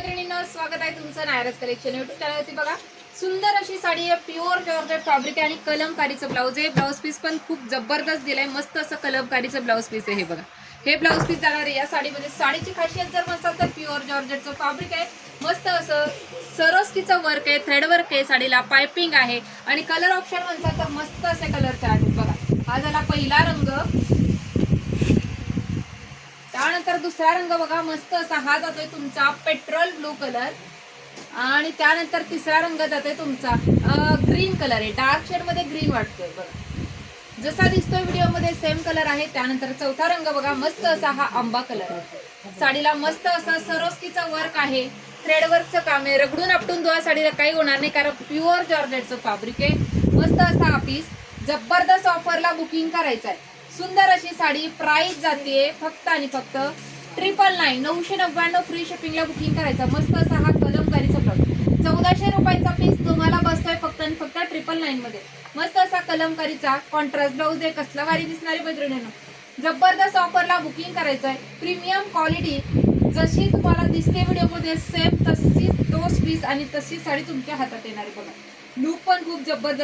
मैत्रिणींनो, स्वागत आहे तुमचं नायरस कलेक्शन युट्यूब चॅनलवरती। बघा, सुंदर अशी साडी आहे, प्युअर जॉर्जेट फॅब्रिक आहे आणि कलमकारीचं ब्लाऊज आहे। ब्लाऊज पीस पण खूप जबरदस्त दिलाय, मस्त असं कलमकारीचं ब्लाऊज पीस आहे। हे बघा, हे ब्लाऊज पीस जाणार आहे या साडीमध्ये। साडीची खासियत जर म्हणसाल तर प्युअर जॉर्जेटचं फॅब्रिक आहे, मस्त असं सरोस्कीचं वर्क आहे, थ्रेड वर्क आहे, साडीला पाइपिंग आहे आणि कलर ऑप्शन म्हणसाल तर मस्त असे कलरचे आहेत। बघा, हा झाला पहिला रंग, त्यानंतर दुसरा रंग बघा, मस्त असा हा जातोय तुमचा पेट्रोल ब्लू कलर आणि त्यानंतर तिसरा रंग जातोय तुमचा ग्रीन कलर आहे, डार्क शेड मध्ये ग्रीन वाटतोय। बघा, जसा दिसतोय व्हिडिओ मध्ये सेम कलर आहे। त्यानंतर चौथा रंग बघा, मस्त असा हा आंबा कलर आहे। साडीला मस्त असं सरोस्कीचं वर्क आहे, थ्रेड वर्कचं काम आहे। रगडून आपटून धुवा साडीला काही होणार नाही, कारण प्युअर जॉर्जेटचं फॅब्रिक आहे। मस्त असा हा पीस, जबरदस्त ऑफरला बुकिंग करायचं आहे। सुंदर अशी साडी, प्राइस जाते फक्त आणि फक्त 999, 999 फ्री शिपिंगला बुकिंग करायचं। मस्त असा हा कलमकारीचा ब्लाऊज 1400 रुपयाचा पीस तुम्हाला बसतोय फक्त आणि फक्त 999 मध्ये। मस्त असा कलमकारीचा कॉन्ट्रास्ट ब्लाऊज आहे, कसला भारी दिसणारी मैत्रिणींनो। जबरदस्त ऑफरला बुकिंग करायचं आहे। प्रीमियम क्वालिटी जशी तुम्हाला दिसते व्हिडिओ मध्ये सेम तशीच तोच पीस आणि तशीच साडी तुमच्या हातात येणार आहे। बघा, लुक पण खूप जबरदस्त